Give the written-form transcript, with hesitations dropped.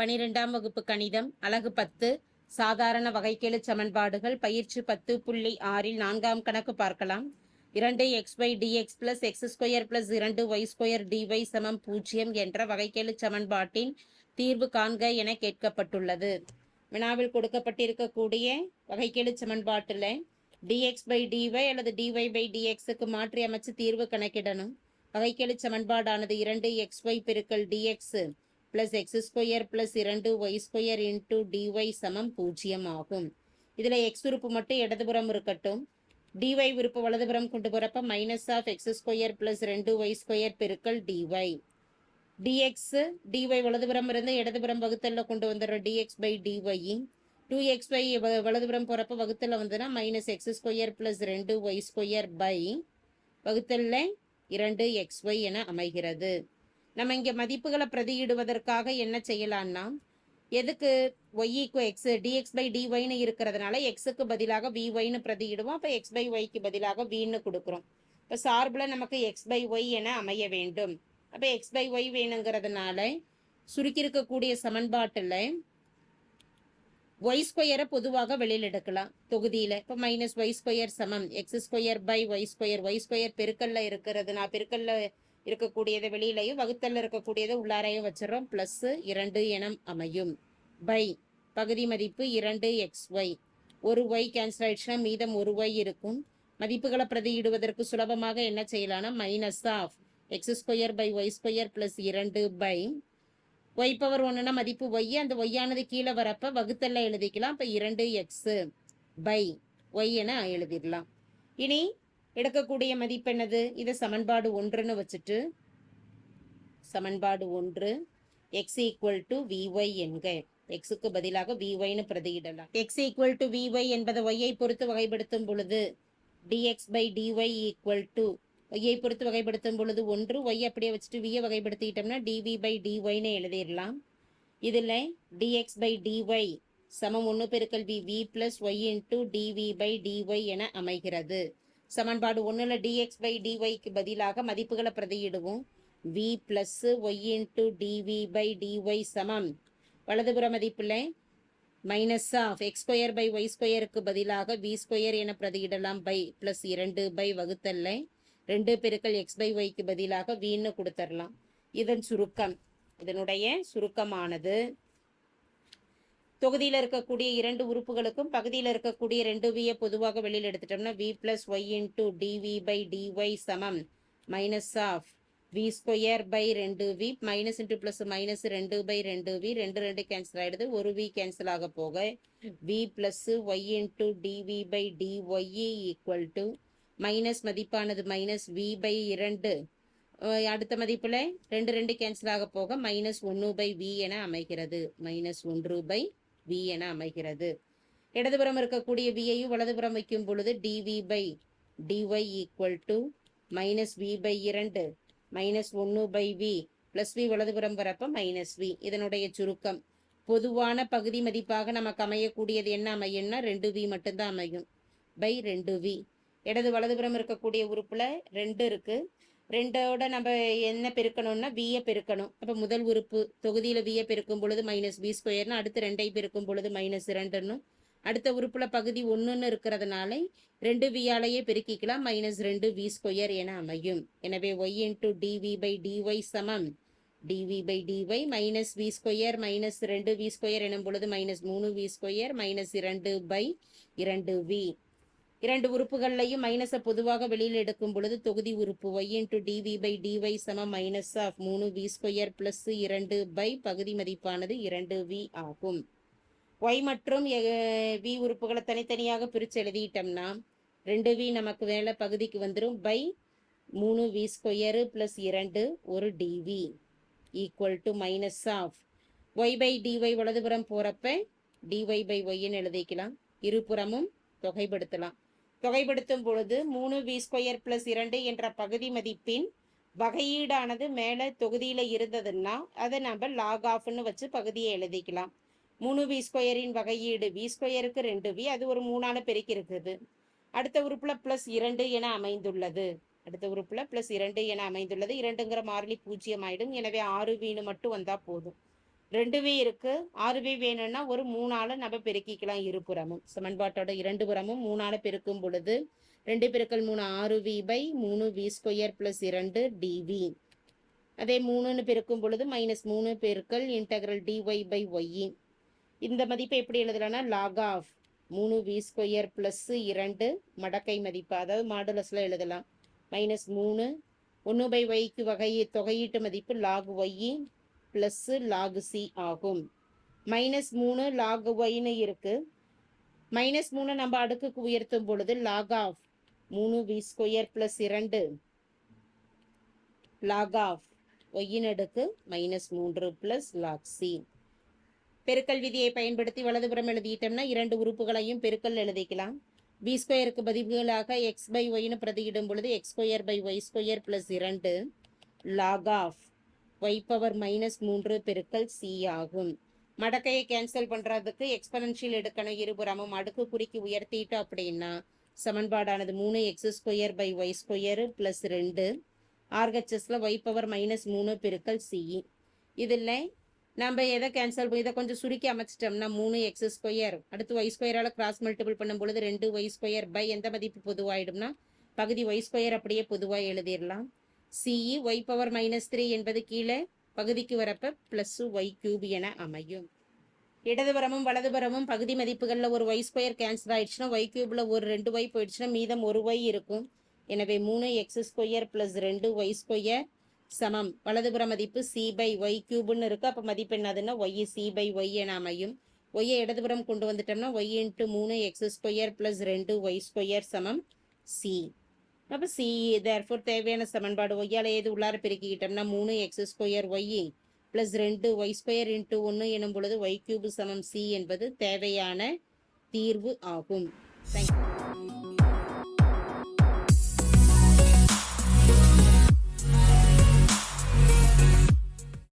12ஆம் வகுப்பு கணிதம் அலகு 10 சாதாரண வகைக்கெழு சமன்பாடுகள் பயிற்சி 10.6 4ஆம் கணக்கு பார்க்கலாம். 2xy(dx + x² + 2y² dy = 0 என்ற வகைக்கெழு சமன்பாட்டின் தீர்வு காண்க என கேட்கப்பட்டுள்ளது. வினாவில் கொடுக்கப்பட்டிருக்கக்கூடிய வகைக்கெழு சமன்பாட்டில் dx/dy அல்லது dy/dxக்கு மாற்றி அமைச்சு தீர்வு கணக்கிடணும். வகைக்கெழு சமன்பாடானது 2xy பெருக்கல் dx + x² + 2y² dy = 0 ஆகும். இதில் x உறுப்பு மட்டும் இடதுபுறம் இருக்கட்டும். dy உறுப்பு வலதுபுறம் கொண்டு போகிறப்ப -(x² + 2y² பெருக்கல் dy). dx dy வலதுபுறம் இருந்து இடதுபுறம் வகுத்தல்ல கொண்டு வந்துடுற dx/dy. 2xy வலதுபுறம் போகிறப்ப வகுத்தல்ல வந்துன்னா -(x² + 2y² வகுத்தல்ல 2xy என அமைகிறது. நம்ம இங்கே மதிப்புகளை பிரதியிடுவதற்காக என்ன செய்யலாம்னா, எதுக்கு y(x) dx/dyன்னு இருக்கிறதுனால எக்ஸுக்கு பதிலாக vyன்னு பிரதியிடுவோம். அப்போ x/yக்கு பதிலாக vன்னு கொடுக்குறோம். இப்போ சார்பில் நமக்கு x/y என அமைய வேண்டும். அப்போ x/y வேணுங்கிறதுனால சுருக்கியிருக்கக்கூடிய சமன்பாட்டில் y² பொதுவாக வெளியில் எடுக்கலாம் தொகுதியில். இப்போ -y² சமம் x²/y². பெருக்கல்ல இருக்கிறது, நான் பெருக்கல்ல இருக்கக்கூடியதை வெளியிலையும் வகுத்தல்ல இருக்கக்கூடியதை உள்ளாரையும் வச்சிடறோம். +2 என அமையும். பை பகுதி மதிப்பு 2xy. ஒரு y கேன்சல் ஆயிடுச்சுன்னா மீதம் ஒரு y இருக்கும். மதிப்புகளை பிரதியிடுவதற்கு சுலபமாக என்ன செய்யலாம்னா -(x²/y² + 2y)(y⁻1னா மதிப்பு y, அந்த y ஆனது கீழே வரப்ப வகுத்தல்ல எழுதிக்கலாம். இப்போ 2x/y என எழுதிடலாம். இனி எடுக்கக்கூடிய மதிப்பு என்னது? இதை சமன்பாடு 1ன்னு வச்சுட்டு சமன்பாடு 1 x = vy என்க. எக்ஸுக்கு பதிலாக vyன்னு பிரதியிடலாம். x = vy என்பதை y பொறுத்து வகைப்படுத்தும் பொழுது dx/dy y பொறுத்து வகைப்படுத்தும் பொழுது 1, y அப்படியே வச்சுட்டு v வகைப்படுத்திட்டோம்னா dv/dyன்னு எழுதிடலாம். இதில் dx/dy சமம் 1 பெருக்கல் v + y dv/dy என அமைகிறது. சமன்பாடு 1ல் dx/dyக்கு பதிலாக மதிப்புகளை பிரதியிடுவோம். v + y dv/dy சமம் வலதுபுற மதிப்பில் -(x²/y²க்கு பதிலாக v² என பிரதியிடலாம். பை +2 வகுத்தல்ல 2 பெருக்கல் x/yக்கு பதிலாக vன்னு கொடுத்துடலாம். இதன் சுருக்கம், இதனுடைய சுருக்கமானது தொகுதியில் இருக்கக்கூடிய 2 உறுப்புகளுக்கும் பகுதியில் இருக்கக்கூடிய 2v பொதுவாக வெளியில் எடுத்துட்டோம்னா v + y dv/dy சமம் -(v²/2v) - + -2/2v 2 கேன்சல் ஆகிடுது. ஒரு v கேன்சல் ஆக போக v + y dv/dy மைனஸ் மதிப்பானது -v/2. அடுத்த மதிப்பில் 2 கேன்சல் ஆக போக -1/v என அமைகிறது. -1/v என அமைகிறது. இடதுபுறம் இருக்கக்கூடிய v-ஐயும் வலதுபுறம் வைக்கும் பொழுது dv/dy -v/2 -1/v + v வலதுபுறம் வரப்ப -v. இதனுடைய சுருக்கம் பொதுவான பகுதி மதிப்பாக நமக்கு அமையக்கூடியது என்ன அமையும்னா 2v மட்டும்தான் அமையும். /2v. இடது வலதுபுறம் இருக்கக்கூடிய உறுப்புல 2 இருக்கு. 2ஓட நம்ம என்ன பெருக்கணும்னா v-யை பெருக்கணும். அப்போ முதல் உறுப்பு தொகுதியில் v-யை பெருக்கும் பொழுது -v², அடுத்து 2ஐ பெருக்கும் பொழுது -2. அடுத்த உறுப்புல பகுதி 1ன்னு இருக்கிறதுனால 2v-ஆலேயே பெருக்கிக்கலாம். -2v² என அமையும். எனவே y dv/dy சமம் dv/dy -v² -2v² எனும் பொழுது -3v² -2/2v. 2 உறுப்புகள்லையும் மைனஸை பொதுவாக வெளியில் எடுக்கும் பொழுது தொகுதி உறுப்பு y dv/dy சமம் -3v² +2 பகுதி மதிப்பானது 2v ஆகும். y மற்றும் v உறுப்புகளை தனித்தனியாக பிரித்து எழுதிட்டோம்னா 2v நமக்கு மேலே பகுதிக்கு வந்துடும். 3v² +2 ஒரு dv y/dy வலதுபுறம் போகிறப்ப dy/yன்னு எழுதிக்கலாம். இருபுறமும் தொகைப்படுத்தலாம். தொகைப்படுத்தும் பொழுது 3v² +2 என்ற பகுதி மதிப்பின் வகையீடானது மேலே தொகுதியில் இருந்ததுன்னா அதை நம்ம log ஆஃப்னு வச்சு பகுதியை எழுதிக்கலாம். 3v² வகையீடு v²க்கு 2v, அது ஒரு 3ஆன பெருக்கி இருக்குது. அடுத்த உறுப்புல +2 என அமைந்துள்ளது. 2 என அமைந்துள்ளது. 2ங்கிற மாறிலி 0 ஆயிடும். எனவே 6vன்னு மட்டும் வந்தால் போதும். 2v இருக்கு. 6v வேணும்னா ஒரு 3ஆல நம்ம பெருக்கிக்கலாம் இருபுறமும். சமன்பாட்டோட இரண்டு புறமும் 3ஆல பெருக்கும் பொழுது 2 பெருக்கல் 3 6v/3v² + 2 dv. அதே 3ன்னு பெருக்கும் பொழுது -3 பெருக்கல் இன்டெக்ரல் dy/y. இந்த மதிப்பை எப்படி எழுதலாம்னா log ஆஃப் 3v² + 2 மடக்கை மதிப்பு, அதாவது மாடுலஸ்ல எழுதலாம். -3 1/yக்கு தொகையீட்டு மதிப்பு log y plus log c ஆகும். -3 log yன்னு இருக்கு. -3 நம்ம அடுக்குக்கு உயர்த்தும் பொழுது log of 3v² + 2 log of yன் அடுக்கு -3 + log c. பெருக்கல் விதியை பயன்படுத்தி வலதுபுறம் எழுதிட்டோம்னா இரண்டு உறுப்புகளையும் பெருக்கல் எழுதிக்கலாம். b²க்கு பதிலாக x/yன்னு பிரதியிடும் பொழுது x² + y² + 2 log of y⁻³ பெருக்கல் c ஆகும். மடக்கையை கேன்சல் பண்றதுக்கு எக்ஸ்பனன்ஷியல் எடுக்கணும் இருபுறமும். அடுக்கு குறிக்கு உயர்த்திட்டோம் அப்படின்னா சமன்பாடானது 3x² y² + 2 RHSல y⁻³ பெருக்கல் c. இதில் நம்ம எதை கேன்சல் பண்ணி இதை கொஞ்சம் சுருக்கி அமைச்சிட்டோம்னா 3x², அடுத்து y²ஆல் கிராஸ் மல்டிபிள் பண்ணும் பொழுது 2y² எந்த மதிப்பு பொதுவாயிடும்னா பகுதி y² அப்படியே பொதுவாக எழுதிடலாம். CE y⁻³ என்பது கீழே பகுதிக்கு வரப்ப +y³ என அமையும். இடதுபுறமும் வலதுபுறமும் பகுதி மதிப்புகளில் ஒரு y² கேன்சல் ஆயிடுச்சுன்னா y³ ஒரு 2y போயிடுச்சுன்னா மீதம் 1y இருக்கும். எனவே 3x² + 2y² சமம் வலதுபுற மதிப்பு c/y³ இருக்கு. அப்போ மதிப்பு என்னதுன்னா y c/y என அமையும். y இடதுபுறம் கொண்டு வந்துட்டோம்னா y × 3x² + 2y² சமம் c. அப்போ c தேர்ஃபோர் தேவையான சமன்பாடு y ஏது உள்ளார பெருக்கிக்கிட்டோம்னா 3x² y + 2y² × 1 எனும் பொழுது y³ சமம் c என்பது தேவையான தீர்வு ஆகும். தேங்க்யூ.